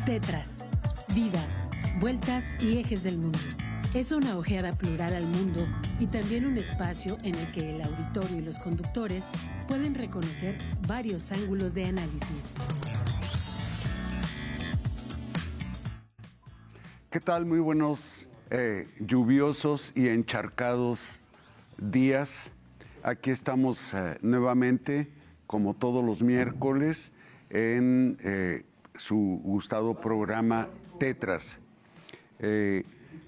Tetras, vidas, vueltas y ejes del mundo. Es una ojeada plural al mundo y también un espacio en el que el auditorio y los conductores pueden reconocer varios ángulos de análisis. ¿Qué tal? Muy buenos, lluviosos y encharcados días. Aquí estamos nuevamente, como todos los miércoles, en su gustado programa Tetras.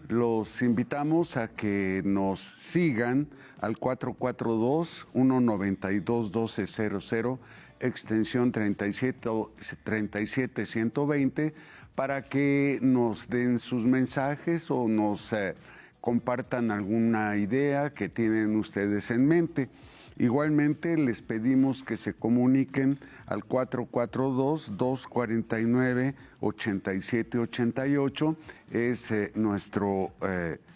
Los invitamos a que nos sigan al 442-192-1200, extensión 37120, para que nos den sus mensajes o nos compartan alguna idea que tienen ustedes en mente. Igualmente les pedimos que se comuniquen al 442-249-8788, es nuestro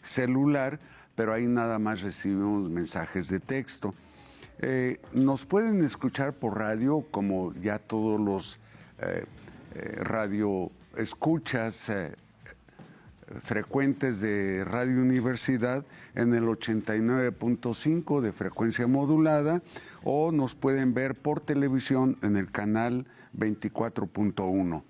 celular, pero ahí nada más recibimos mensajes de texto. Nos pueden escuchar por radio, como ya todos los radio escuchas frecuentes de Radio Universidad en el 89.5 de frecuencia modulada, o nos pueden ver por televisión en el canal 24.1.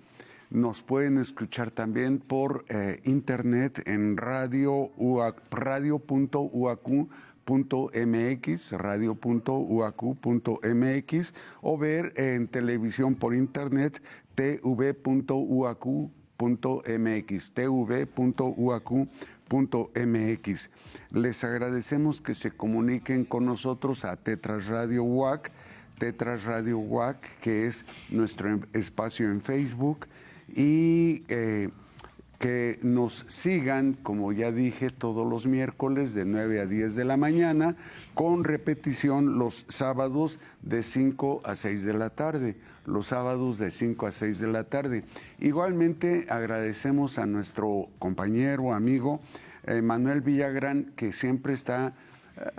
Nos pueden escuchar también por internet en radio.uacu.mx, o ver en televisión por internet tv.uacu.mx. Les agradecemos que se comuniquen con nosotros a Tetras Radio UAC, que es nuestro espacio en Facebook, y que nos sigan, como ya dije, todos los miércoles de 9 a 10 de la mañana, con repetición los sábados de 5 a 6 de la tarde. Los sábados de 5 a 6 de la tarde. Igualmente agradecemos a nuestro compañero, amigo, Manuel Villagrán, que siempre está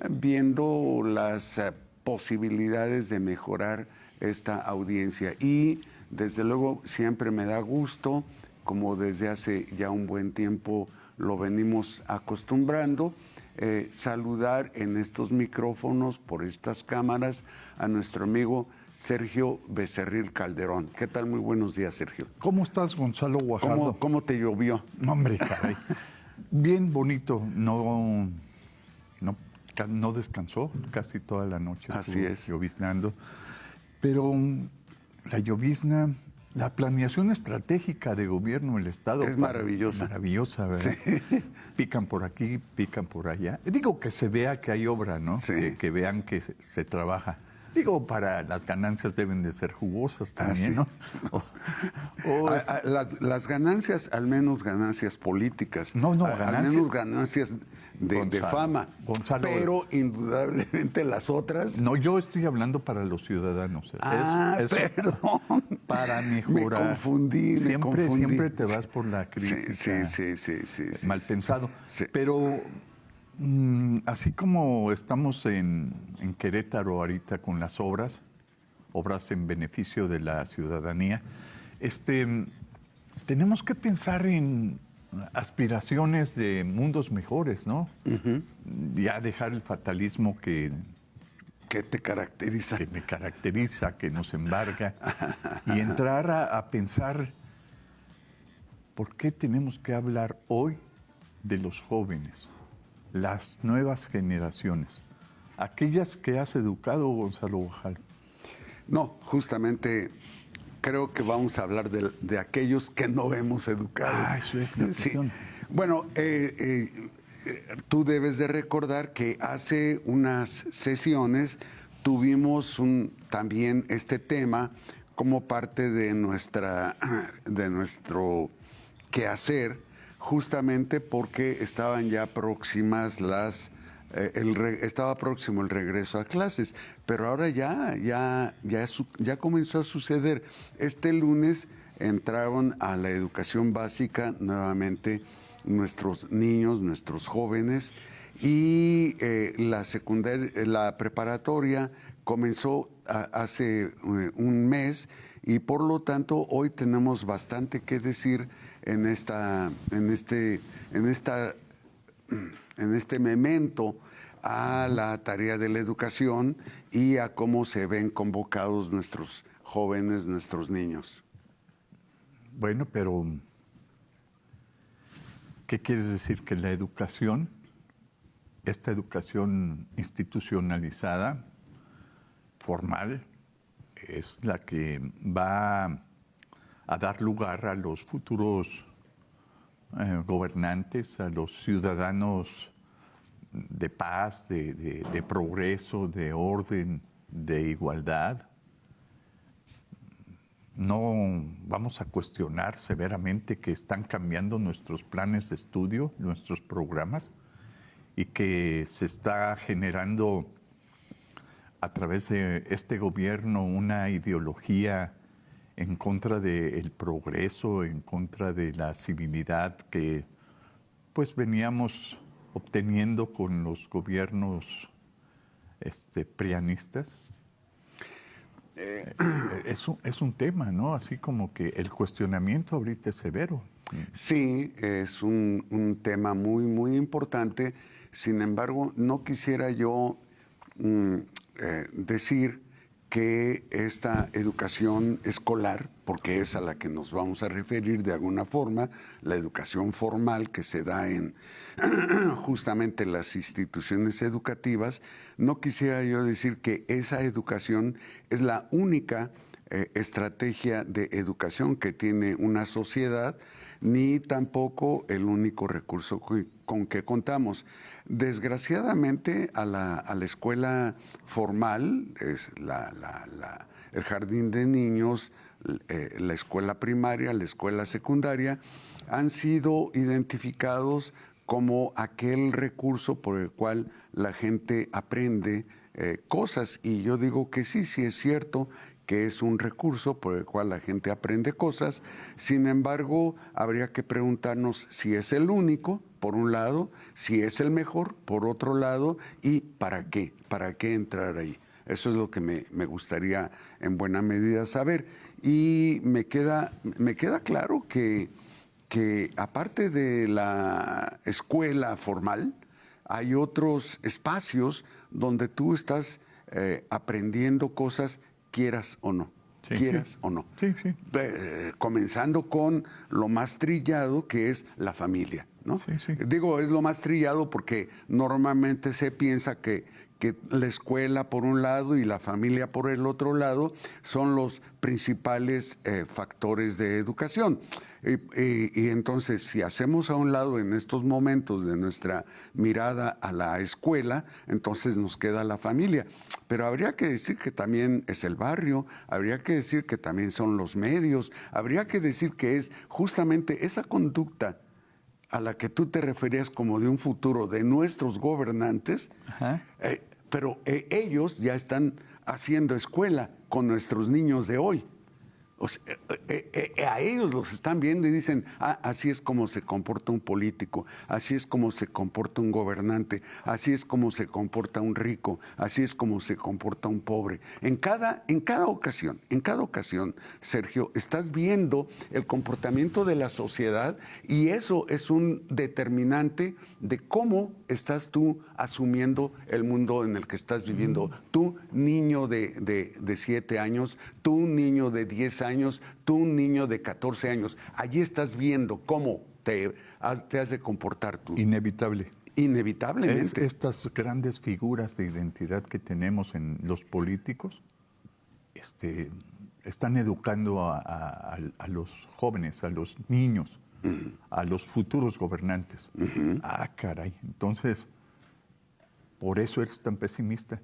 viendo las posibilidades de mejorar esta audiencia. Y desde luego siempre me da gusto, como desde hace ya un buen tiempo lo venimos acostumbrando, saludar en estos micrófonos, por estas cámaras, a nuestro amigo Sergio Becerril Calderón. ¿Qué tal? Muy buenos días, Sergio. ¿Cómo estás, Gonzalo Guajardo? ¿Cómo te llovió? Hombre, caray. Bien bonito. No descansó casi toda la noche. Así es. Lloviznando. Pero la llovizna, la planeación estratégica de gobierno del Estado es maravillosa. Maravillosa, ¿verdad? Sí. Pican por aquí, pican por allá. Digo, que se vea que hay obra, ¿no? Sí. Que vean que se trabaja. Digo, para las ganancias deben de ser jugosas también, ¿no? Las ganancias, al menos ganancias políticas. Ganancias. Al menos ganancias de fama. Gonzalo, pero indudablemente las otras. No, yo estoy hablando para los ciudadanos. Perdón. Para mejorar. Me confundí. Siempre te vas por la crítica. Sí. Mal pensado. Sí. Pero así como estamos en Querétaro ahorita con las obras en beneficio de la ciudadanía, tenemos que pensar en aspiraciones de mundos mejores, ¿no? Uh-huh. Ya dejar el fatalismo que te caracteriza. Que me caracteriza, que nos embarga, y entrar a pensar por qué tenemos que hablar hoy de los jóvenes, las nuevas generaciones, aquellas que has educado, Gonzalo Guajardo. No, justamente creo que vamos a hablar de aquellos que no hemos educado. Eso es la cuestión. Sí. Bueno, tú debes de recordar que hace unas sesiones tuvimos también este tema como parte de nuestro quehacer, justamente porque estaban ya próximas estaba próximo el regreso a clases, pero ahora ya comenzó a suceder. Este lunes entraron a la educación básica nuevamente nuestros niños, nuestros jóvenes, y la preparatoria comenzó hace un mes y por lo tanto hoy tenemos bastante que decir en este memento a la tarea de la educación y a cómo se ven convocados nuestros jóvenes, nuestros niños. Bueno, pero ¿qué quieres decir? Que la educación, esta educación institucionalizada, formal, es la que va a dar lugar a los futuros gobernantes, a los ciudadanos de paz, de progreso, de orden, de igualdad. No vamos a cuestionar severamente que están cambiando nuestros planes de estudio, nuestros programas, y que se está generando a través de este gobierno una ideología en contra del progreso, en contra de la civilidad que pues veníamos obteniendo con los gobiernos prianistas. Es un tema, ¿no? Así como que el cuestionamiento ahorita es severo. Sí, es un tema muy, muy importante. Sin embargo, no quisiera yo decir que esta educación escolar, porque es a la que nos vamos a referir de alguna forma, la educación formal que se da en justamente las instituciones educativas, no quisiera yo decir que esa educación es la única estrategia de educación que tiene una sociedad, ni tampoco el único recurso con que contamos. Desgraciadamente a la escuela formal, es el jardín de niños, la escuela primaria, la escuela secundaria, han sido identificados como aquel recurso por el cual la gente aprende cosas. Y yo digo que sí es cierto que es un recurso por el cual la gente aprende cosas. Sin embargo, habría que preguntarnos si es el único, por un lado, si es el mejor, por otro lado, y ¿para qué? ¿Para qué entrar ahí? Eso es lo que me gustaría en buena medida saber. Y me queda claro que aparte de la escuela formal, hay otros espacios donde tú estás aprendiendo cosas, quieras o no. Sí, quieras sí. o no. Sí, sí. Comenzando con lo más trillado, que es la familia, ¿no? Sí, sí. Digo, es lo más trillado porque normalmente se piensa que la escuela por un lado y la familia por el otro lado son los principales factores de educación. Y entonces, si hacemos a un lado en estos momentos de nuestra mirada a la escuela, entonces nos queda la familia. Pero habría que decir que también es el barrio, habría que decir que también son los medios, habría que decir que es justamente esa conducta a la que tú te referías como de un futuro de nuestros gobernantes, pero ellos ya están haciendo escuela con nuestros niños de hoy. O sea, a ellos los están viendo y dicen, así es como se comporta un político, así es como se comporta un gobernante, así es como se comporta un rico, así es como se comporta un pobre. En cada ocasión, Sergio, estás viendo el comportamiento de la sociedad y eso es un determinante de cómo estás tú asumiendo el mundo en el que estás viviendo. Tú, niño de 7 años, tú, niño de 10 años, tú, un niño de 14 años. Allí estás viendo cómo te has de comportar tú. Inevitable. Inevitablemente. Estas grandes figuras de identidad que tenemos en los políticos están educando a los jóvenes, a los niños, a los futuros gobernantes. Caray. Entonces, ¿por eso eres tan pesimista?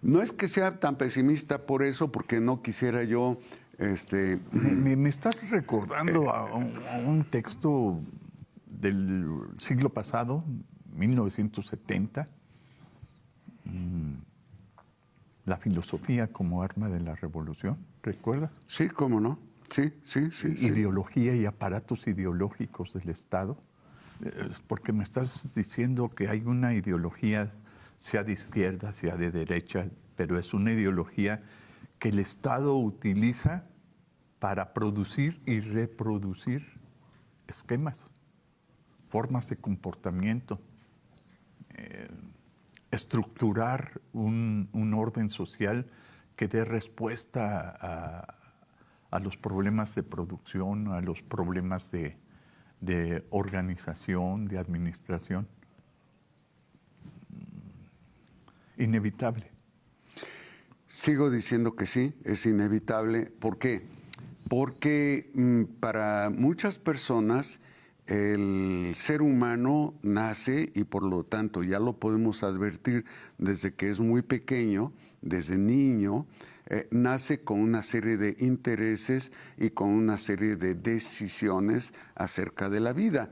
No es que sea tan pesimista por eso, porque no quisiera yo... Me estás recordando a un texto del siglo pasado, 1970, la filosofía como arma de la revolución, ¿recuerdas? Sí, cómo no. Sí. Ideología y aparatos ideológicos del Estado. Porque me estás diciendo que hay una ideología sea de izquierda, sea de derecha, pero es una ideología que el Estado utiliza para producir y reproducir esquemas, formas de comportamiento, estructurar un orden social que dé respuesta a los problemas de producción, a los problemas de organización, de administración. Inevitable. Sigo diciendo que sí, es inevitable. ¿Por qué? Porque para muchas personas el ser humano nace, y por lo tanto ya lo podemos advertir desde que es muy pequeño, desde niño, nace con una serie de intereses y con una serie de decisiones acerca de la vida.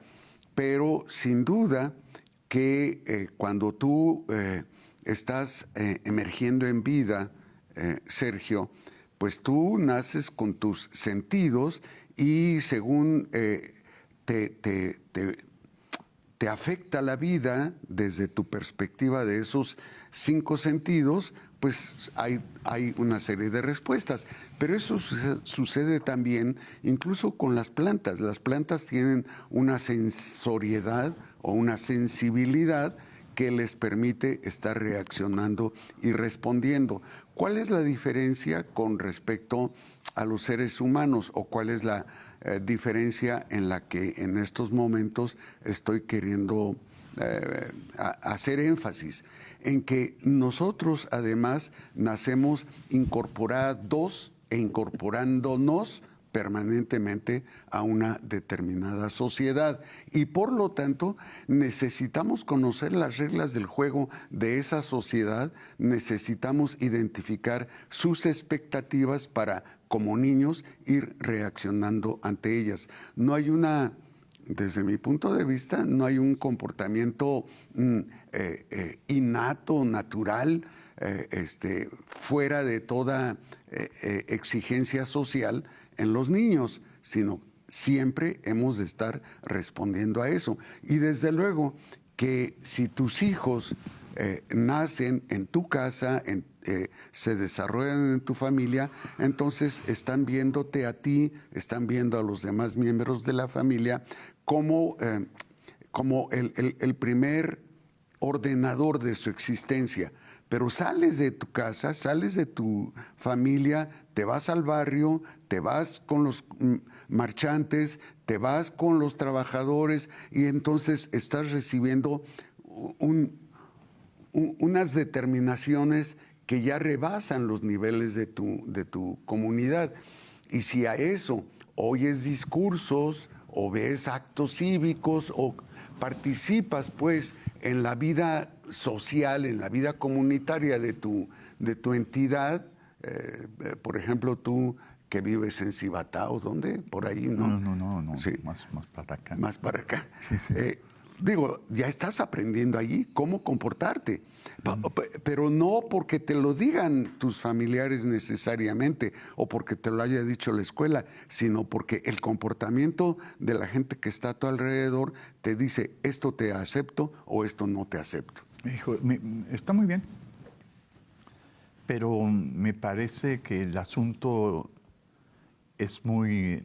Pero sin duda que cuando tú estás emergiendo en vida, Sergio, pues tú naces con tus sentidos y según te afecta la vida desde tu perspectiva de esos 5 sentidos, pues hay una serie de respuestas. Pero eso sucede también incluso con las plantas. Las plantas tienen una sensoriedad o una sensibilidad que les permite estar reaccionando y respondiendo. ¿Cuál es la diferencia con respecto a los seres humanos o cuál es la diferencia en la que en estos momentos estoy queriendo hacer énfasis? En que nosotros además nacemos incorporados e incorporándonos permanentemente a una determinada sociedad y por lo tanto necesitamos conocer las reglas del juego de esa sociedad, necesitamos identificar sus expectativas para, como niños, ir reaccionando ante ellas. No hay desde mi punto de vista, no hay un comportamiento innato, natural, fuera de toda exigencia social en los niños, sino siempre hemos de estar respondiendo a eso. Y desde luego que si tus hijos nacen en tu casa, se desarrollan en tu familia, entonces están viéndote a ti, están viendo a los demás miembros de la familia como el primer ordenador de su existencia. Pero sales de tu casa, sales de tu familia, te vas al barrio, te vas con los marchantes, te vas con los trabajadores y entonces estás recibiendo unas determinaciones que ya rebasan los niveles de tu comunidad. Y si a eso oyes discursos o ves actos cívicos o participas pues en la vida social, en la vida comunitaria de tu entidad, por ejemplo, tú que vives en Cibatao, ¿dónde? Por ahí, ¿no? No, sí. más para acá. Más para acá. Sí. Ya estás aprendiendo allí cómo comportarte, pero no porque te lo digan tus familiares necesariamente o porque te lo haya dicho la escuela, sino porque el comportamiento de la gente que está a tu alrededor te dice esto te acepto o esto no te acepto. Hijo, está muy bien, pero me parece que el asunto es muy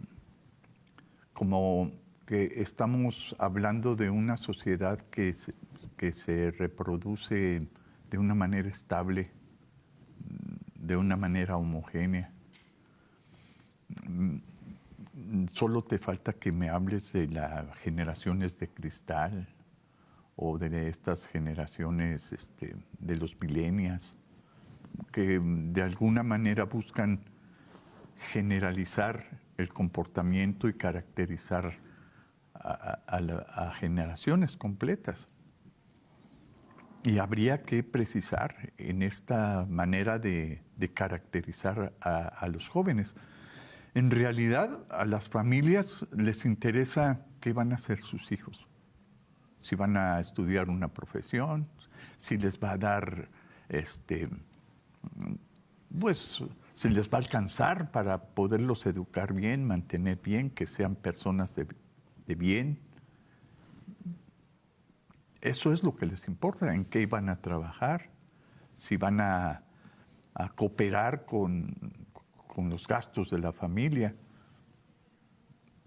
como que estamos hablando de una sociedad que se reproduce de una manera estable, de una manera homogénea. Solo te falta que me hables de las generaciones de cristal o de estas generaciones de los millennials, que de alguna manera buscan generalizar el comportamiento y caracterizar a generaciones completas. Y habría que precisar en esta manera de caracterizar a los jóvenes. En realidad, a las familias les interesa qué van a hacer sus hijos. Si van a estudiar una profesión, si les va a dar, pues, si les va a alcanzar para poderlos educar bien, mantener bien, que sean personas de bien. eso es lo que les importa, en qué van a trabajar, si van a cooperar con los gastos de la familia.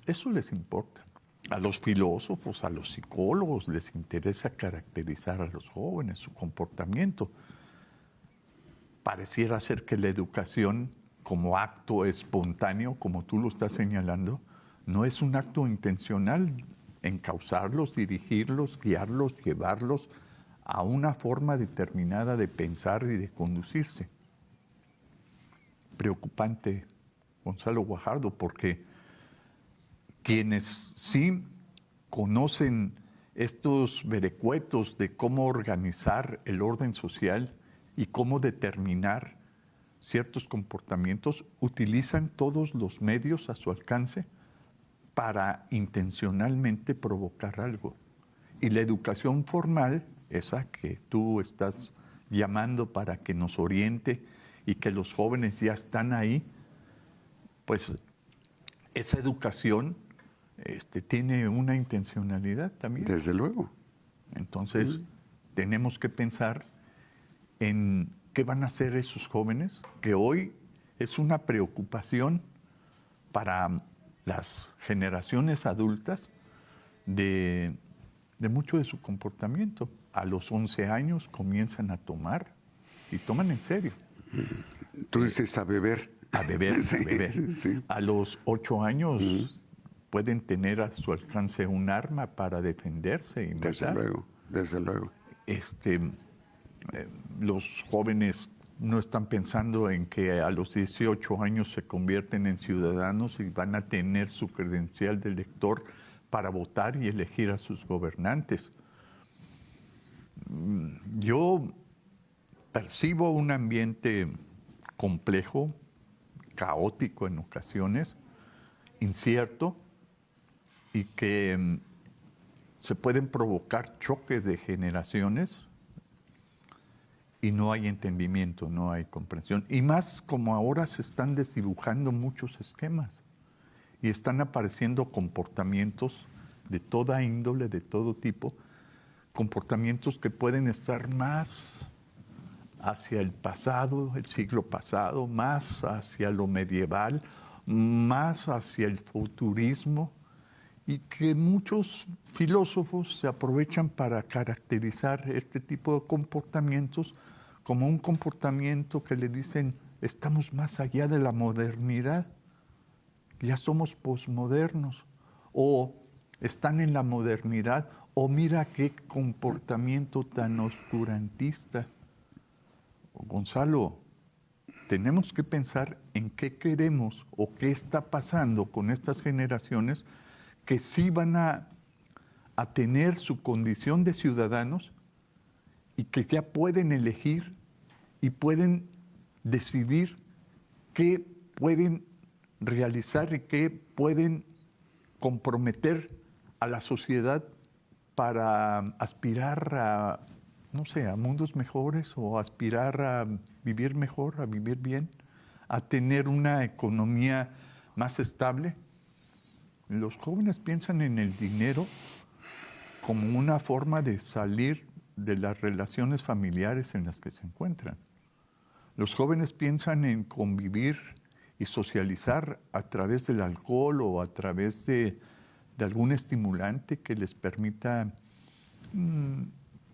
Eso les importa. A los filósofos, a los psicólogos les interesa caracterizar a los jóvenes, su comportamiento. Pareciera ser que la educación como acto espontáneo, como tú lo estás señalando, no es un acto intencional, encauzarlos, dirigirlos, guiarlos, llevarlos a una forma determinada de pensar y de conducirse. Preocupante, Gonzalo Guajardo, porque quienes sí conocen estos vericuetos de cómo organizar el orden social y cómo determinar ciertos comportamientos, utilizan todos los medios a su alcance para intencionalmente provocar algo. Y la educación formal, esa que tú estás llamando para que nos oriente y que los jóvenes ya están ahí, pues esa educación tiene una intencionalidad también. Desde luego. Entonces, tenemos que pensar en qué van a hacer esos jóvenes, que hoy es una preocupación para las generaciones adultas de mucho de su comportamiento. A los 11 años comienzan a tomar, y toman en serio. Tú dices a beber. A beber, Sí, a beber. sí. A los 8 años pueden tener a su alcance un arma para defenderse y Desde matar. luego, desde luego. Los jóvenes no están pensando en que a los 18 años se convierten en ciudadanos y van a tener su credencial de elector para votar y elegir a sus gobernantes. Yo percibo un ambiente complejo, caótico en ocasiones, incierto, y que se pueden provocar choques de generaciones y no hay entendimiento, no hay comprensión. Y más como ahora se están desdibujando muchos esquemas y están apareciendo comportamientos de toda índole, de todo tipo, comportamientos que pueden estar más hacia el pasado, el siglo pasado, más hacia lo medieval, más hacia el futurismo, y que muchos filósofos se aprovechan para caracterizar este tipo de comportamientos como un comportamiento que le dicen, estamos más allá de la modernidad, ya somos posmodernos, o están en la modernidad, o mira qué comportamiento tan oscurantista. Gonzalo, tenemos que pensar en qué queremos o qué está pasando con estas generaciones que sí van a tener su condición de ciudadanos y que ya pueden elegir y pueden decidir qué pueden realizar y qué pueden comprometer a la sociedad para aspirar a, no sé, a mundos mejores o aspirar a vivir mejor, a vivir bien, a tener una economía más estable. Los jóvenes piensan en el dinero como una forma de salir de las relaciones familiares en las que se encuentran. Los jóvenes piensan en convivir y socializar a través del alcohol o a través de algún estimulante que les permita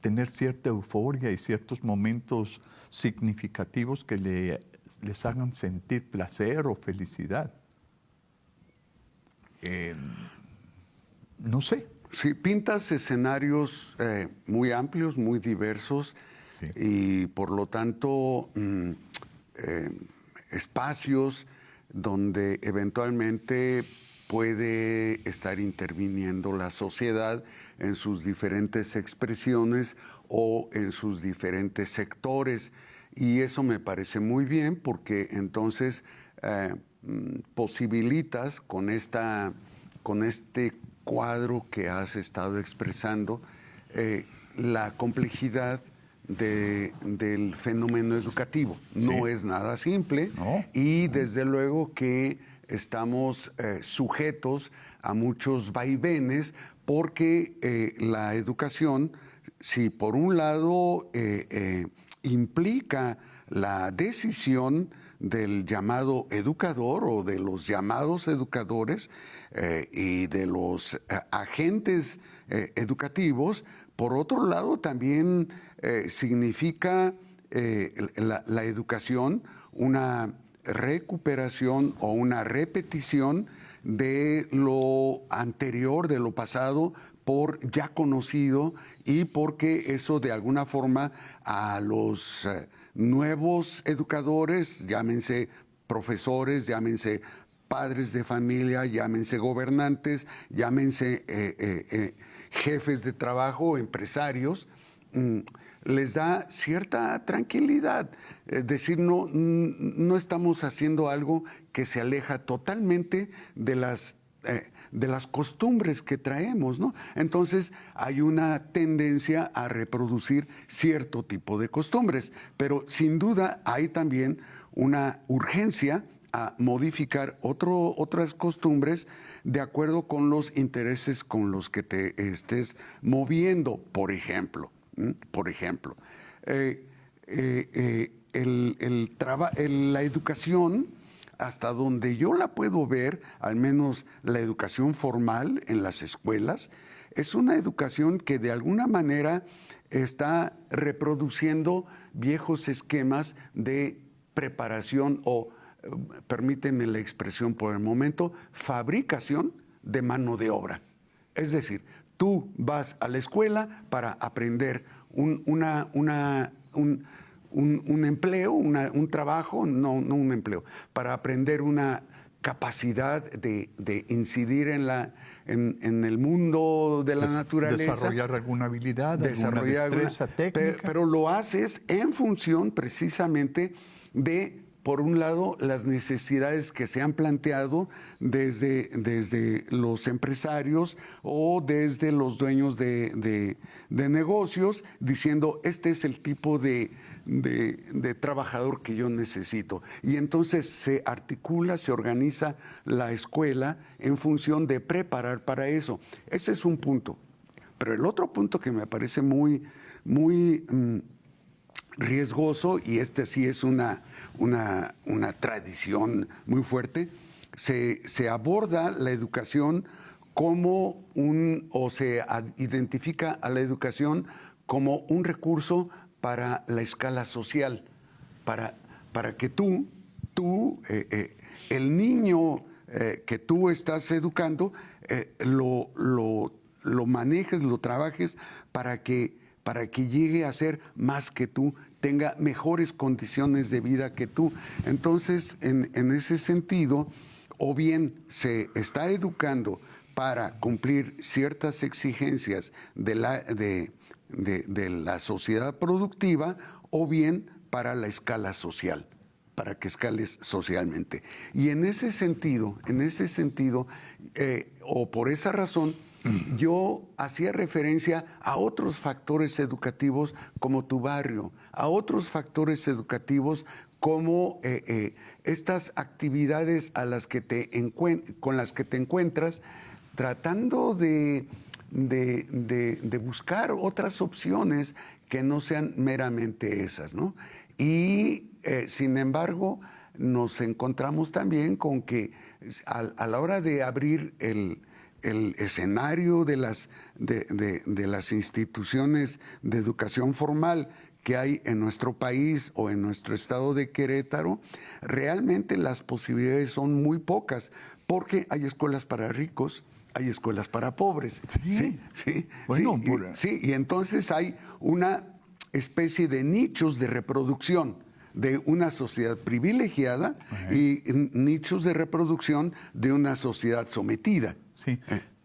tener cierta euforia y ciertos momentos significativos que les hagan sentir placer o felicidad. No sé. Sí, pintas escenarios muy amplios, muy diversos, sí, y por lo tanto espacios donde eventualmente puede estar interviniendo la sociedad en sus diferentes expresiones o en sus diferentes sectores. Y eso me parece muy bien porque entonces posibilitas con este cuadro que has estado expresando la complejidad del fenómeno educativo. Sí. No es nada simple, no. Y desde luego que estamos sujetos a muchos vaivenes porque la educación si por un lado implica la decisión del llamado educador o de los llamados educadores y de los agentes educativos, por otro lado también significa la educación una recuperación o una repetición de lo anterior, de lo pasado, por ya conocido, y porque eso de alguna forma a los nuevos educadores, llámense profesores, llámense padres de familia, llámense gobernantes, llámense jefes de trabajo, empresarios, les da cierta tranquilidad. Es decir, no estamos haciendo algo que se aleja totalmente de las costumbres que traemos, ¿no? Entonces hay una tendencia a reproducir cierto tipo de costumbres, pero sin duda hay también una urgencia a modificar otras costumbres de acuerdo con los intereses con los que te estés moviendo. Por ejemplo, la educación, hasta donde yo la puedo ver, al menos la educación formal en las escuelas, es una educación que de alguna manera está reproduciendo viejos esquemas de preparación o, permíteme la expresión por el momento, fabricación de mano de obra. Es decir, tú vas a la escuela para aprender un empleo, un trabajo, no un empleo, para aprender una capacidad de incidir en el mundo de la naturaleza. Desarrollar alguna habilidad, alguna destreza técnica. Pero lo haces en función precisamente de, por un lado, las necesidades que se han planteado desde los empresarios o desde los dueños de negocios, diciendo, este es el tipo de trabajador que yo necesito. Y entonces se articula, se organiza la escuela en función de preparar para eso. Ese es un punto. Pero el otro punto que me parece muy riesgoso, y este sí es una tradición muy fuerte, se aborda la educación como se identifica a la educación como un recurso para la escala social, para que el niño que tú estás educando, lo manejes, lo trabajes para que llegue a ser más que tú, tenga mejores condiciones de vida que tú. Entonces, en ese sentido, o bien se está educando para cumplir ciertas exigencias de la sociedad productiva, o bien para la escala social, para que escales socialmente. Y en ese sentido, o por esa razón, yo hacía referencia a otros factores educativos como tu barrio, a otros factores educativos como estas actividades con las que te encuentras, tratando de buscar otras opciones que no sean meramente esas, ¿no? Y sin embargo, nos encontramos también con que a la hora de abrir el escenario de las instituciones de educación formal que hay en nuestro país o en nuestro estado de Querétaro, realmente las posibilidades son muy pocas, porque hay escuelas para ricos, hay escuelas para pobres. Sí. Bueno, y entonces hay una especie de nichos de reproducción de una sociedad privilegiada y nichos de reproducción de una sociedad sometida. Sí,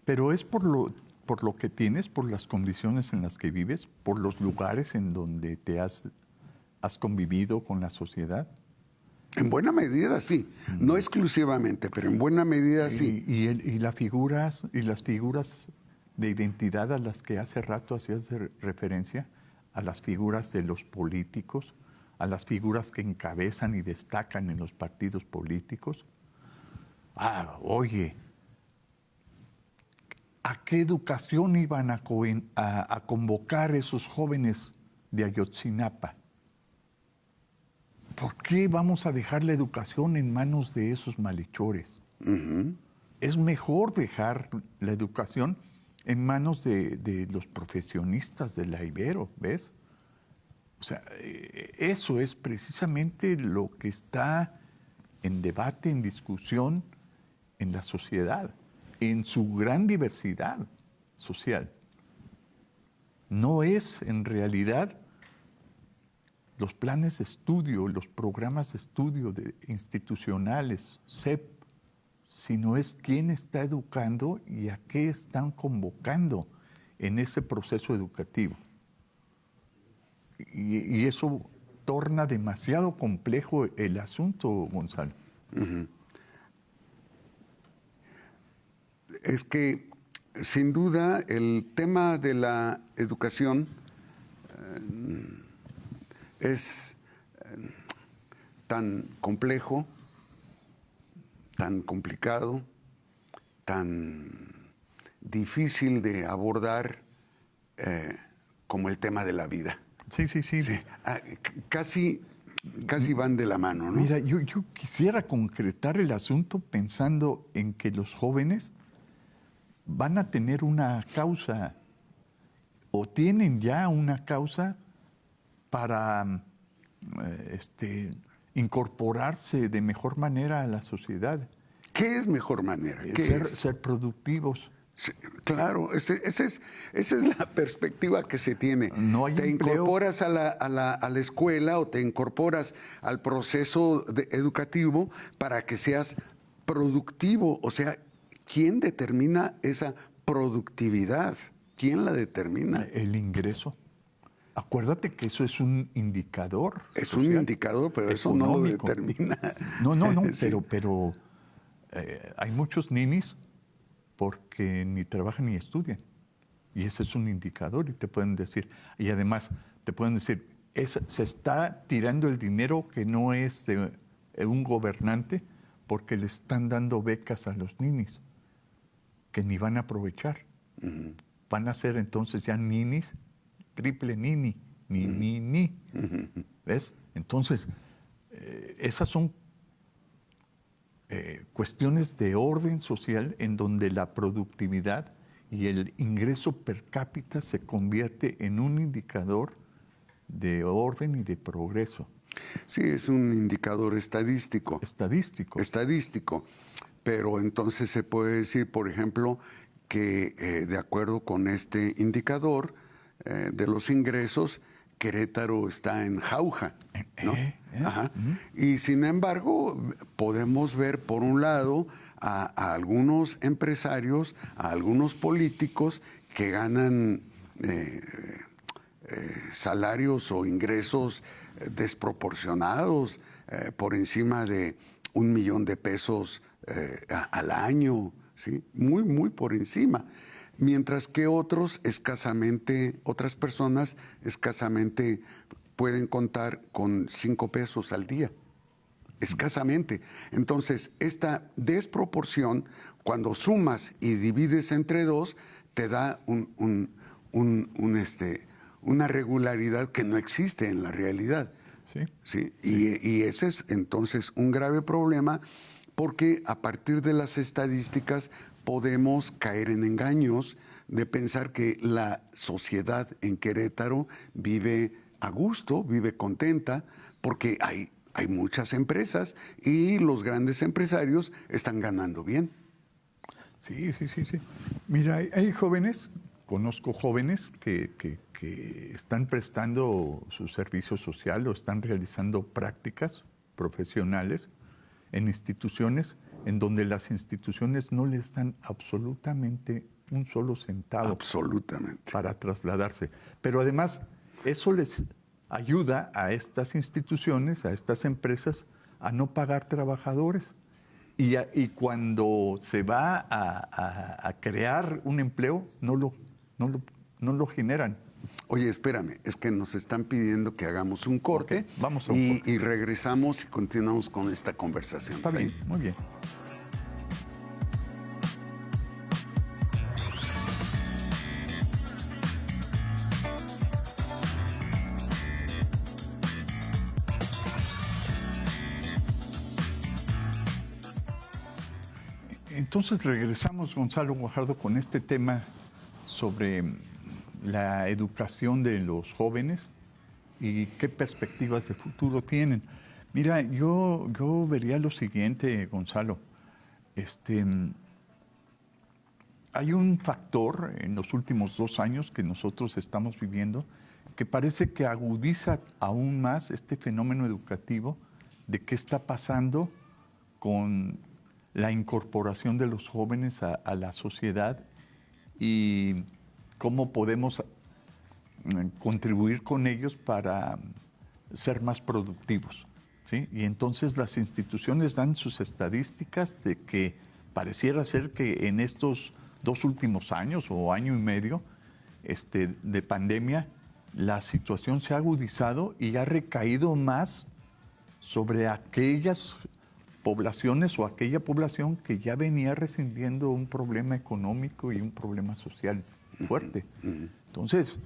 pero es por lo que tienes, por las condiciones en las que vives, por los lugares en donde te has convivido con la sociedad. En buena medida sí, no exclusivamente, pero en buena medida sí. Y las figuras de identidad a las que hace rato hacías referencia, a las figuras de los políticos, a las figuras que encabezan y destacan en los partidos políticos. Oye, ¿A qué educación iban a convocar esos jóvenes de Ayotzinapa? ¿Por qué vamos a dejar la educación en manos de esos malhechores? Es mejor dejar la educación en manos de los profesionistas de la Ibero, ¿ves? O sea, eso es precisamente lo que está en debate, en discusión en la sociedad, en su gran diversidad social. No es en realidad los planes de estudio, los programas de estudio institucionales, SEP, sino es quién está educando y a qué están convocando en ese proceso educativo. Y eso torna demasiado complejo el asunto, Gonzalo. Es que, sin duda, el tema de la educación es tan complejo, tan complicado, tan difícil de abordar como el tema de la vida. Sí. Casi van de la mano, ¿no? Mira, yo quisiera concretar el asunto pensando en que los jóvenes van a tener una causa o tienen ya una causa para incorporarse de mejor manera a la sociedad. ¿Qué es mejor manera? Ser productivos. Sí, claro, esa es la perspectiva que se tiene. No hay te empleo. Incorporas a la escuela o te incorporas al proceso educativo para que seas productivo. O sea, ¿quién determina esa productividad? ¿Quién la determina? El ingreso. Acuérdate que eso es un indicador. Es social, un indicador, pero eso no lo determina. No, Sí. pero hay muchos ninis porque ni trabajan ni estudian. Y ese es un indicador y te pueden decir, y además te pueden decir, se está tirando el dinero que no es de un gobernante porque le están dando becas a los ninis que ni van a aprovechar. Van a ser entonces ya ninis, triple nini, ni. ¿Ves? Entonces, esas son cuestiones de orden social en donde la productividad y el ingreso per cápita se convierte en un indicador de orden y de progreso. Sí, es un indicador estadístico. Estadístico. Pero entonces se puede decir, por ejemplo, que de acuerdo con este indicador de los ingresos, Querétaro está en jauja, ¿no? Ajá. Y sin embargo, podemos ver por un lado a algunos empresarios, a algunos políticos que ganan salarios o ingresos desproporcionados, por encima de $1,000,000 al año, ¿sí? Muy por encima. Mientras que otras personas escasamente pueden contar con $5 al día. Escasamente. Entonces, esta desproporción, cuando sumas y divides entre dos, te da una regularidad que no existe en la realidad. ¿Sí? Y ese es entonces un grave problema, porque a partir de las estadísticas podemos caer en engaños de pensar que la sociedad en Querétaro vive a gusto, vive contenta, porque hay muchas empresas y los grandes empresarios están ganando bien. Sí. Mira, hay jóvenes, conozco jóvenes que están prestando su servicio social o están realizando prácticas profesionales en instituciones en donde las instituciones no les dan absolutamente un solo centavo. Absolutamente. Para trasladarse. Pero además, eso les ayuda a estas instituciones, a estas empresas, a no pagar trabajadores. Y cuando se va a crear un empleo, no lo generan. Oye, espérame, es que nos están pidiendo que hagamos un corte. Okay, vamos a un corte. Y regresamos y continuamos con esta conversación. Está bien, muy bien. Entonces regresamos, Gonzalo Guajardo, con este tema sobre la educación de los jóvenes y qué perspectivas de futuro tienen. Mira, yo vería lo siguiente, Gonzalo. Hay un factor en los últimos 2 años que nosotros estamos viviendo que parece que agudiza aún más este fenómeno educativo de qué está pasando con la incorporación de los jóvenes a la sociedad y cómo podemos contribuir con ellos para ser más productivos, ¿sí? Y entonces las instituciones dan sus estadísticas de que pareciera ser que en estos 2 últimos años o año y medio de pandemia, la situación se ha agudizado y ha recaído más sobre aquellas poblaciones o aquella población que ya venía resintiendo un problema económico y un problema social fuerte. Entonces,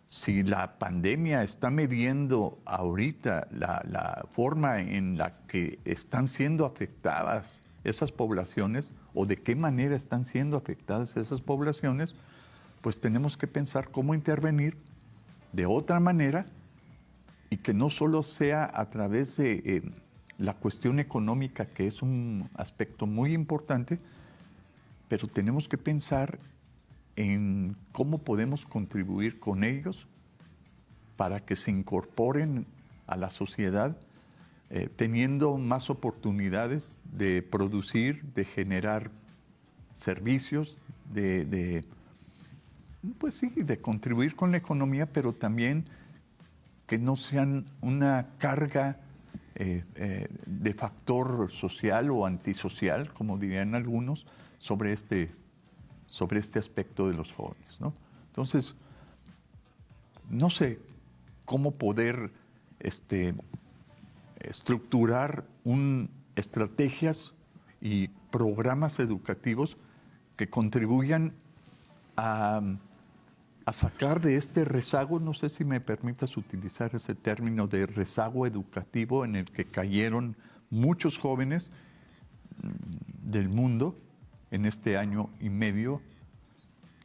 si la pandemia está midiendo ahorita la forma en la que están siendo afectadas esas poblaciones o de qué manera están siendo afectadas esas poblaciones, pues tenemos que pensar cómo intervenir de otra manera y que no solo sea a través de la cuestión económica, que es un aspecto muy importante, pero tenemos que pensar en cómo podemos contribuir con ellos para que se incorporen a la sociedad teniendo más oportunidades de producir, de generar servicios, pues sí, de contribuir con la economía, pero también que no sean una carga de factor social o antisocial, como dirían algunos, sobre este aspecto de los jóvenes, ¿no? Entonces, no sé cómo poder estructurar estrategias y programas educativos que contribuyan a sacar de este rezago, no sé si me permitas utilizar ese término de rezago educativo en el que cayeron muchos jóvenes del mundo en este año y medio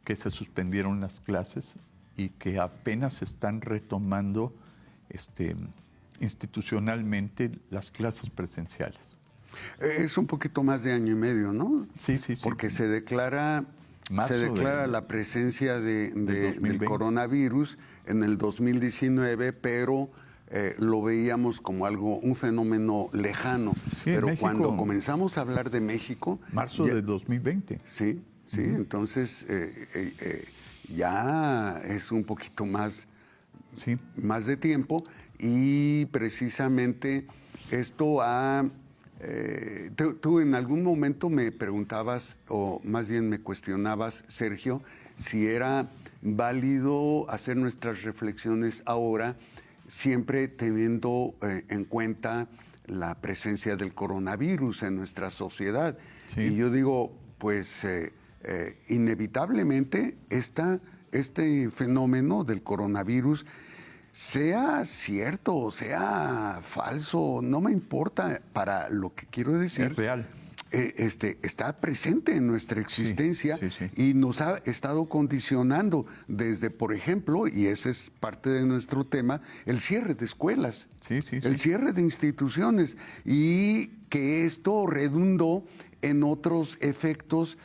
que se suspendieron las clases y que apenas están retomando institucionalmente las clases presenciales. Es un poquito más de año y medio, ¿no? Sí. Porque se declara la presencia del coronavirus en el 2019, pero lo veíamos como un fenómeno lejano. Sí, pero México, cuando comenzamos a hablar de México... Marzo de 2020. Sí, entonces ya es un poquito más de tiempo y precisamente esto tú en algún momento me preguntabas, o más bien me cuestionabas, Sergio, si era válido hacer nuestras reflexiones ahora, siempre teniendo en cuenta la presencia del coronavirus en nuestra sociedad. Sí. Y yo digo, pues inevitablemente este fenómeno del coronavirus, sea cierto o sea falso, no me importa, para lo que quiero decir. Es real. Está presente en nuestra existencia y nos ha estado condicionando desde, por ejemplo, y ese es parte de nuestro tema, el cierre de escuelas, el cierre de instituciones, y que esto redundó en otros efectos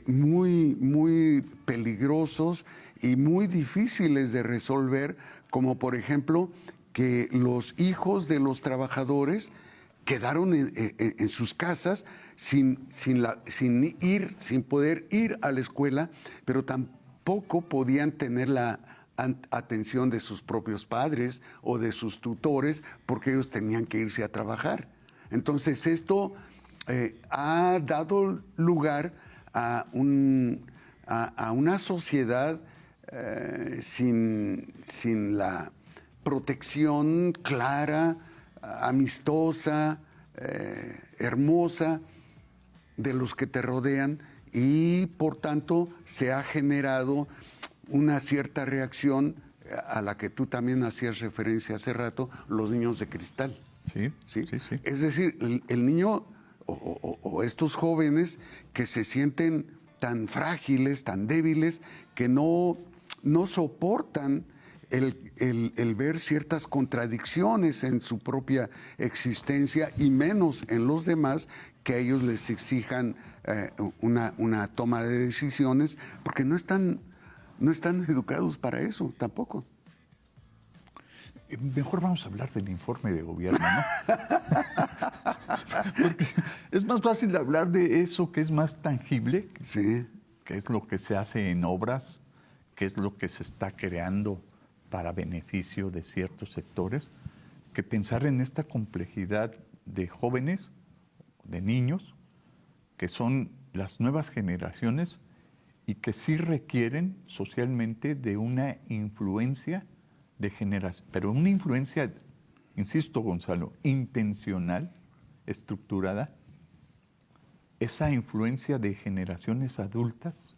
muy, muy peligrosos y muy difíciles de resolver, como por ejemplo que los hijos de los trabajadores quedaron en sus casas sin poder ir a la escuela, pero tampoco podían tener la atención de sus propios padres o de sus tutores, porque ellos tenían que irse a trabajar. Entonces esto ha dado lugar a una sociedad sin la protección clara, amistosa, hermosa de los que te rodean, y por tanto se ha generado una cierta reacción a la que tú también hacías referencia hace rato, los niños de cristal. Sí. Es decir, el niño o estos jóvenes que se sienten tan frágiles, tan débiles, que no soportan el ver ciertas contradicciones en su propia existencia y menos en los demás, que a ellos les exijan una toma de decisiones, porque no están educados para eso tampoco. Mejor vamos a hablar del informe de gobierno, ¿no? Porque es más fácil hablar de eso que es más tangible, Sí. que es lo que se hace en obras, que es lo que se está creando para beneficio de ciertos sectores, que pensar en esta complejidad de jóvenes, de niños, que son las nuevas generaciones y que sí requieren socialmente de una influencia de generación, pero una influencia, insisto, Gonzalo, intencional, estructurada, esa influencia de generaciones adultas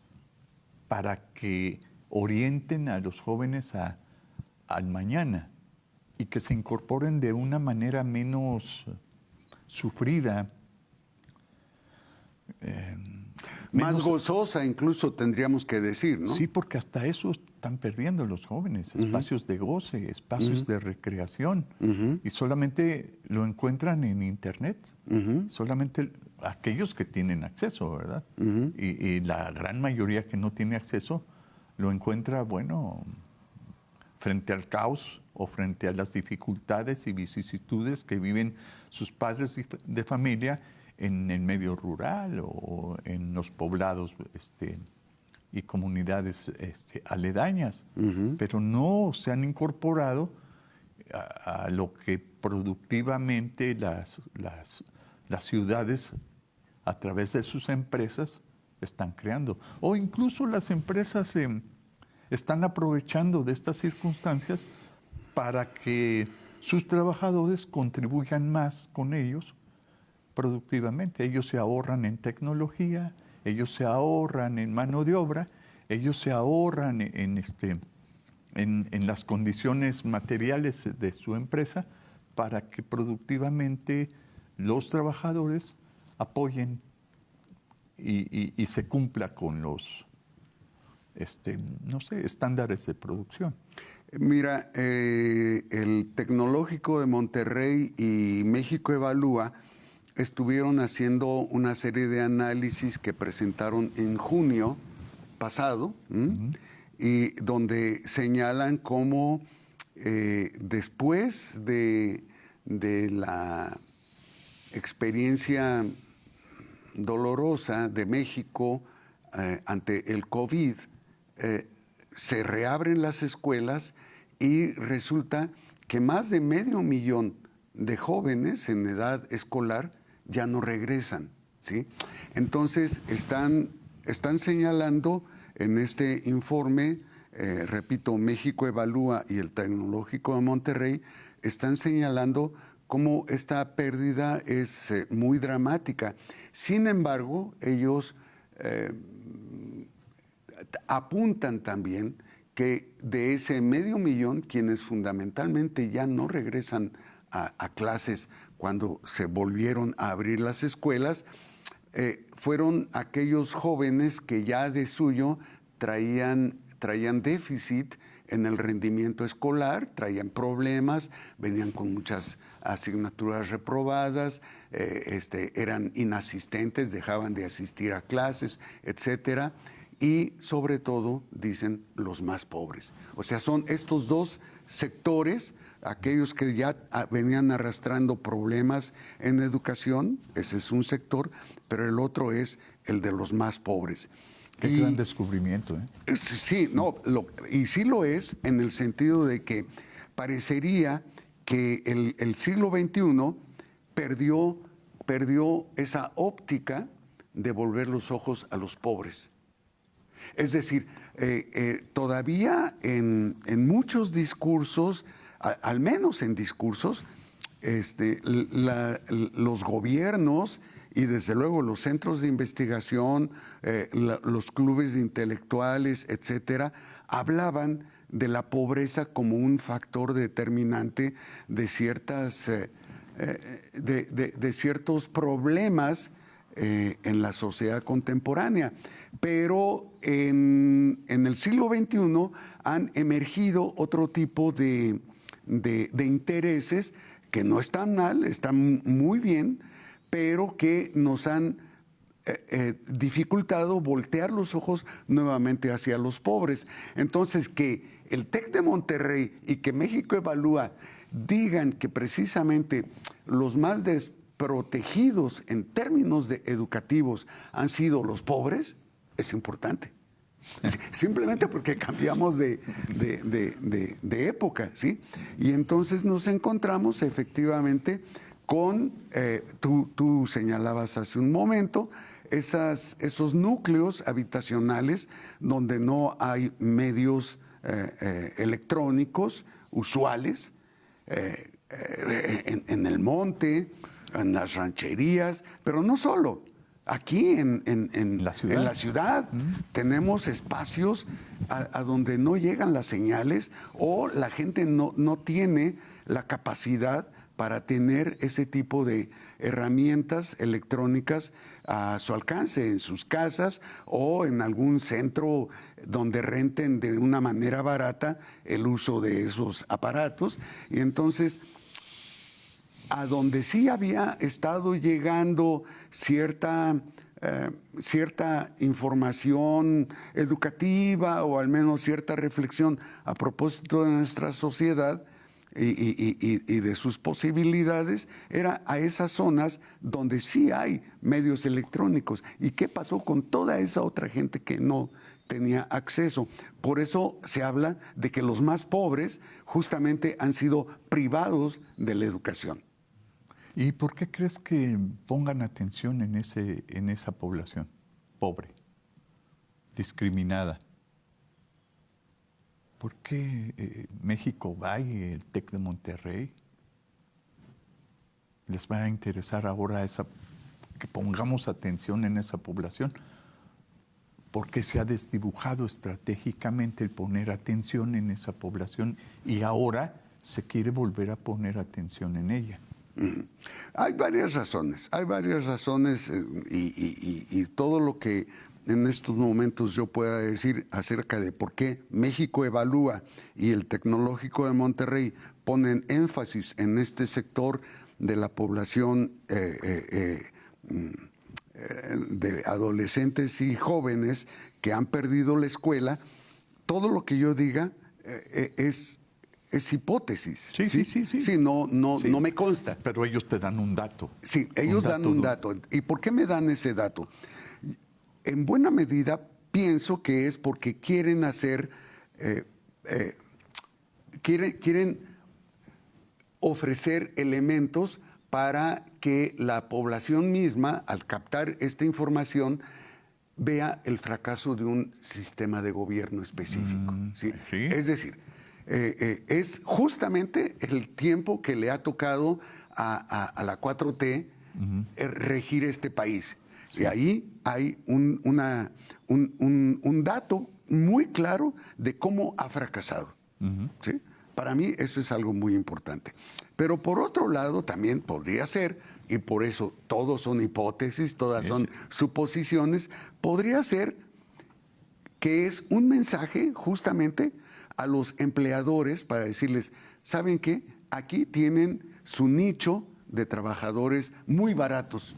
para que orienten a los jóvenes al mañana y que se incorporen de una manera menos sufrida, Más gozosa incluso tendríamos que decir, ¿no? Sí, porque hasta eso están perdiendo los jóvenes, espacios de goce, espacios de recreación, y solamente lo encuentran en Internet, solamente aquellos que tienen acceso, ¿verdad? Y la gran mayoría que no tiene acceso lo encuentra, bueno, frente al caos o frente a las dificultades y vicisitudes que viven sus padres de familia en el medio rural o en los poblados y comunidades aledañas, pero no se han incorporado a lo que productivamente las ciudades, a través de sus empresas, están creando. O incluso las empresas están aprovechando de estas circunstancias para que sus trabajadores contribuyan más con ellos productivamente. Ellos se ahorran en tecnología, ellos se ahorran en mano de obra, ellos se ahorran en las condiciones materiales de su empresa para que productivamente los trabajadores apoyen y se cumpla con los estándares de producción. Mira, el Tecnológico de Monterrey y México Evalúa estuvieron haciendo una serie de análisis que presentaron en junio pasado, y donde señalan cómo después de la experiencia dolorosa de México ante el COVID, se reabren las escuelas y resulta que más de 500,000 de jóvenes en edad escolar ya no regresan, ¿sí? Entonces están señalando en este informe, repito, México Evalúa y el Tecnológico de Monterrey, están señalando cómo esta pérdida es muy dramática. Sin embargo, ellos apuntan también que de ese 500,000, quienes fundamentalmente ya no regresan a clases cuando se volvieron a abrir las escuelas, fueron aquellos jóvenes que ya de suyo traían déficit en el rendimiento escolar, traían problemas, venían con muchas asignaturas reprobadas, eran inasistentes, dejaban de asistir a clases, etcétera. Y sobre todo, dicen, los más pobres. O sea, son estos dos sectores, aquellos que ya venían arrastrando problemas en educación, ese es un sector, pero el otro es el de los más pobres. Qué gran descubrimiento, ¿eh? Sí, no, y sí lo es en el sentido de que parecería que el siglo XXI perdió esa óptica de volver los ojos a los pobres. Es decir, todavía en muchos discursos, al menos en discursos, los gobiernos y desde luego los centros de investigación, los clubes de intelectuales, etcétera, hablaban de la pobreza como un factor determinante de ciertas de ciertos problemas en la sociedad contemporánea. Pero en el siglo XXI han emergido otro tipo de intereses que no están mal, están muy bien, pero que nos han dificultado voltear los ojos nuevamente hacia los pobres. Entonces, que el TEC de Monterrey y que México Evalúa digan que precisamente los más desprotegidos en términos educativos han sido los pobres, es importante. Simplemente porque cambiamos de época, ¿sí? Y entonces nos encontramos efectivamente con, tú señalabas hace un momento, esos núcleos habitacionales donde no hay medios electrónicos usuales, en el monte, en las rancherías, pero no solo. Aquí en la ciudad tenemos espacios a donde no llegan las señales o la gente no tiene la capacidad para tener ese tipo de herramientas electrónicas a su alcance en sus casas o en algún centro donde renten de una manera barata el uso de esos aparatos. Y entonces, a donde sí había estado llegando cierta información educativa o al menos cierta reflexión a propósito de nuestra sociedad y de sus posibilidades, era a esas zonas donde sí hay medios electrónicos. ¿Y qué pasó con toda esa otra gente que no tenía acceso? Por eso se habla de que los más pobres justamente han sido privados de la educación. ¿Y por qué crees que pongan atención en esa población pobre, discriminada? ¿Por qué México va y el TEC de Monterrey les va a interesar ahora que pongamos atención en esa población? Porque se ha desdibujado estratégicamente el poner atención en esa población y ahora se quiere volver a poner atención en ella. Hay varias razones y todo lo que en estos momentos yo pueda decir acerca de por qué México Evalúa y el Tecnológico de Monterrey ponen énfasis en este sector de la población de adolescentes y jóvenes que han perdido la escuela. Todo lo que yo diga es hipótesis. Sí, no me consta. Pero ellos te dan un dato. Sí, ellos dan un dato. ¿Y por qué me dan ese dato? En buena medida pienso que es porque quieren hacer, quieren ofrecer elementos para que la población misma, al captar esta información, vea el fracaso de un sistema de gobierno específico. ¿Sí? Sí. Es decir, es justamente el tiempo que le ha tocado a la 4T regir este país. Sí. Y ahí hay un dato muy claro de cómo ha fracasado. ¿Sí? Para mí eso es algo muy importante. Pero por otro lado también podría ser, y por eso todos son hipótesis, todas son suposiciones, podría ser que es un mensaje justamente a los empleadores para decirles, ¿saben qué? Aquí tienen su nicho de trabajadores muy baratos,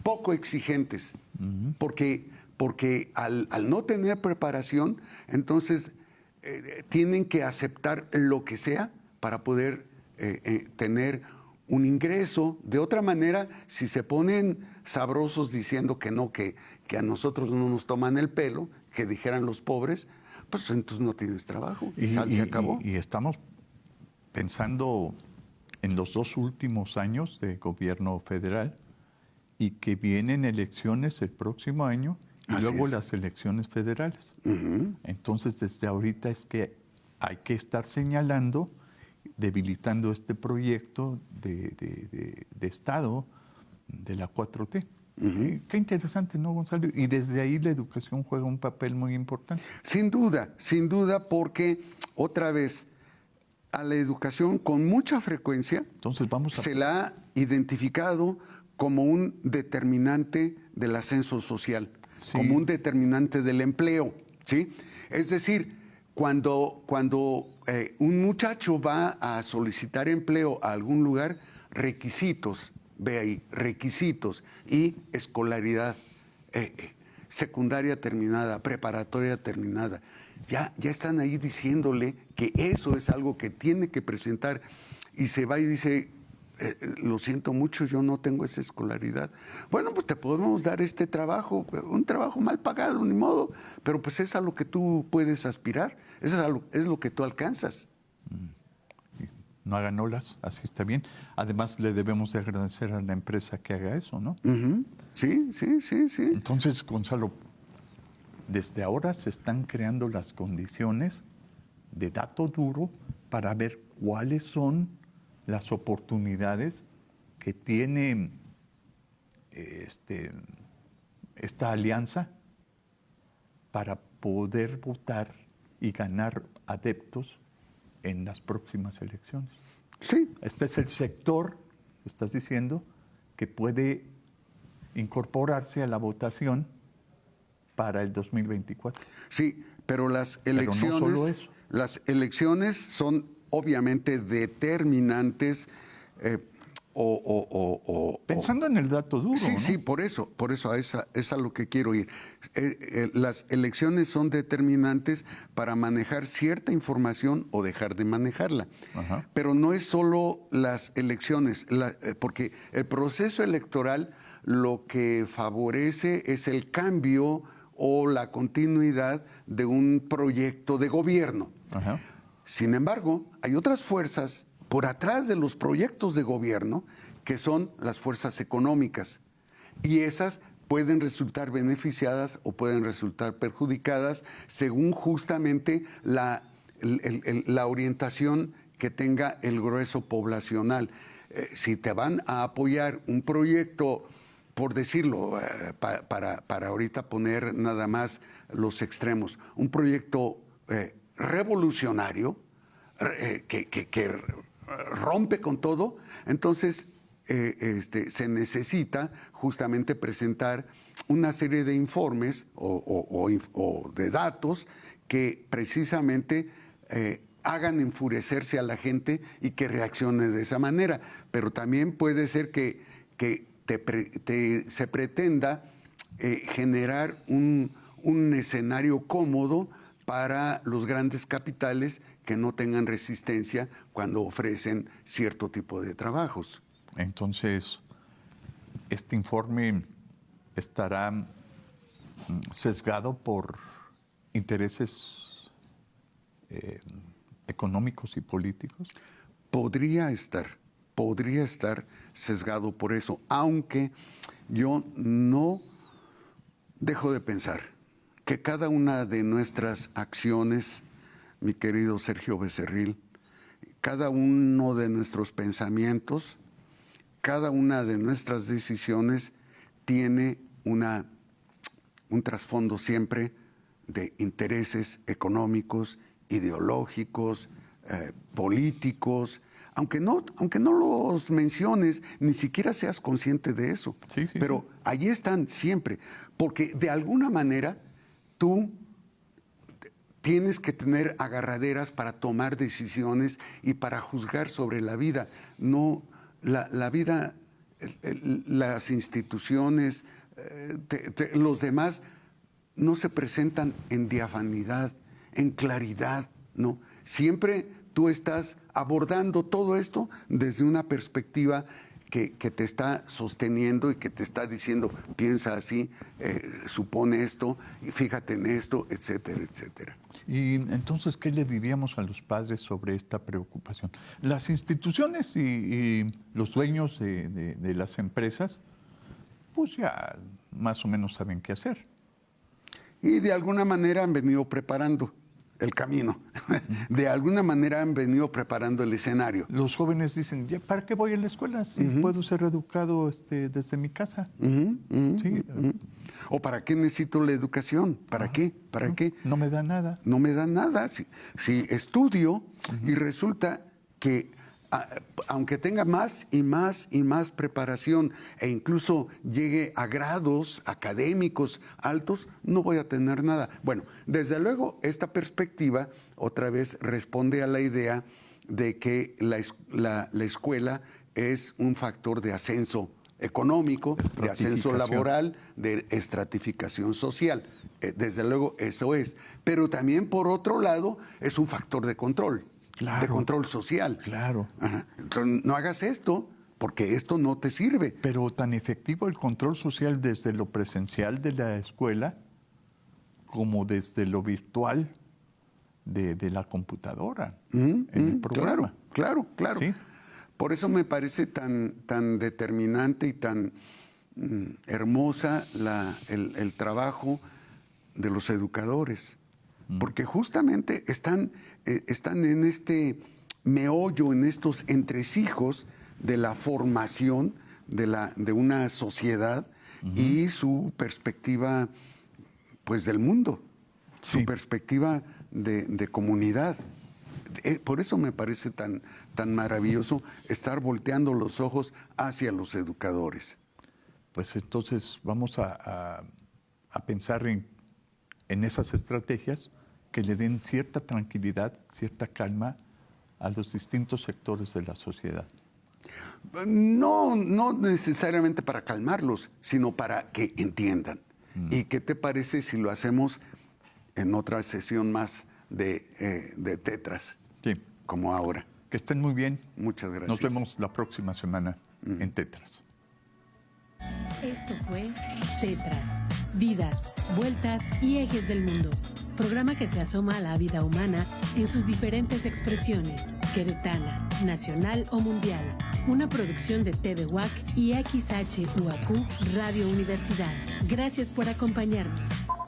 poco exigentes, porque al no tener preparación, entonces tienen que aceptar lo que sea para poder tener un ingreso. De otra manera, si se ponen sabrosos diciendo que no, que a nosotros no nos toman el pelo, que dijeran los pobres, pues entonces no tienes trabajo y se acabó. Y estamos pensando en los 2 últimos años de gobierno federal y que vienen elecciones el próximo año y luego las elecciones federales. Entonces, desde ahorita es que hay que estar señalando, debilitando este proyecto de Estado de la 4T. Qué interesante, ¿no, Gonzalo? Y desde ahí la educación juega un papel muy importante. Sin duda, porque otra vez a la educación con mucha frecuencia. Entonces vamos a... Se la ha identificado como un determinante del ascenso social, Sí. como un determinante del empleo, ¿sí? Es decir, cuando un muchacho va a solicitar empleo a algún lugar, requisitos, ve ahí, requisitos y escolaridad, secundaria terminada, preparatoria terminada. Ya están ahí diciéndole que eso es algo que tiene que presentar, y se va y dice, lo siento mucho, yo no tengo esa escolaridad. Bueno, pues te podemos dar este trabajo, un trabajo mal pagado, ni modo, pero pues es a lo que tú puedes aspirar, es lo que tú alcanzas. No hagan olas, así está bien. Además, le debemos de agradecer a la empresa que haga eso, ¿no? Uh-huh. Sí. Entonces, Gonzalo, desde ahora se están creando las condiciones de dato duro para ver cuáles son las oportunidades que tiene esta alianza para poder votar y ganar adeptos en las próximas elecciones. Sí. Este es el sector, estás diciendo, que puede incorporarse a la votación para el 2024. Sí, pero las elecciones, no solo eso. Las elecciones son obviamente determinantes. Pensando en el dato duro, Sí, ¿no? sí, por eso es a lo que quiero ir. Las elecciones son determinantes para manejar cierta información o dejar de manejarla. Ajá. Pero no es solo las elecciones, porque el proceso electoral lo que favorece es el cambio o la continuidad de un proyecto de gobierno. Ajá. Sin embargo, hay otras fuerzas por atrás de los proyectos de gobierno, que son las fuerzas económicas. Y esas pueden resultar beneficiadas o pueden resultar perjudicadas según justamente la orientación que tenga el grueso poblacional. Si te van a apoyar un proyecto, por decirlo, para ahorita poner nada más los extremos, un proyecto revolucionario, que rompe con todo, entonces se necesita justamente presentar una serie de informes o de datos que precisamente hagan enfurecerse a la gente y que reaccione de esa manera. Pero también puede ser que se pretenda generar un escenario cómodo para los grandes capitales que no tengan resistencia cuando ofrecen cierto tipo de trabajos. Entonces, este informe estará sesgado por intereses económicos y políticos. Podría estar sesgado por eso, aunque yo no dejo de pensar que cada una de nuestras acciones, mi querido Sergio Becerril, cada uno de nuestros pensamientos, cada una de nuestras decisiones tiene un trasfondo siempre de intereses económicos, ideológicos, políticos, aunque no los menciones, ni siquiera seas consciente de eso. Sí. Pero allí están siempre, porque de alguna manera tú tienes que tener agarraderas para tomar decisiones y para juzgar sobre la vida. No, la vida, las instituciones, los demás no se presentan en diafanidad, en claridad, ¿no? Siempre tú estás abordando todo esto desde una perspectiva que te está sosteniendo y que te está diciendo, piensa así, supone esto, y fíjate en esto, etcétera, etcétera. Y entonces, ¿qué le diríamos a los padres sobre esta preocupación? Las instituciones y los dueños de las empresas, pues ya más o menos saben qué hacer. Y de alguna manera han venido preparando el camino. De alguna manera han venido preparando el escenario. Los jóvenes dicen, ¿ya para qué voy a la escuela si puedo ser educado desde mi casa? Sí. ¿O para qué necesito la educación? ¿Para qué? ¿Para qué? No me da nada. No me da nada. Si estudio y resulta que aunque tenga más y más y más preparación e incluso llegue a grados académicos altos, no voy a tener nada. Bueno, desde luego esta perspectiva otra vez responde a la idea de que la escuela es un factor de ascenso económico, de ascenso laboral, de estratificación social. Desde luego eso es. Pero también por otro lado es un factor de control. Claro, de control social. Claro. Ajá. Entonces, no hagas esto porque esto no te sirve. Pero tan efectivo el control social desde lo presencial de la escuela como desde lo virtual de la computadora en el programa. Claro. ¿Sí? Por eso me parece tan determinante y tan hermosa el trabajo de los educadores. Porque justamente están en este meollo, en estos entresijos de la formación de una sociedad y su perspectiva, pues, del mundo, su perspectiva de comunidad. Por eso me parece tan maravilloso estar volteando los ojos hacia los educadores. Pues entonces vamos a pensar en esas estrategias que le den cierta tranquilidad, cierta calma a los distintos sectores de la sociedad. No necesariamente para calmarlos, sino para que entiendan. ¿Y qué te parece si lo hacemos en otra sesión más de Tetras? Sí. Como ahora. Que estén muy bien. Muchas gracias. Nos vemos la próxima semana en Tetras. Esto fue Tetras, vidas, vueltas y ejes del mundo. Programa que se asoma a la vida humana en sus diferentes expresiones, queretana, nacional o mundial. Una producción de TV UAC y XHUAQ Radio Universidad. Gracias por acompañarnos.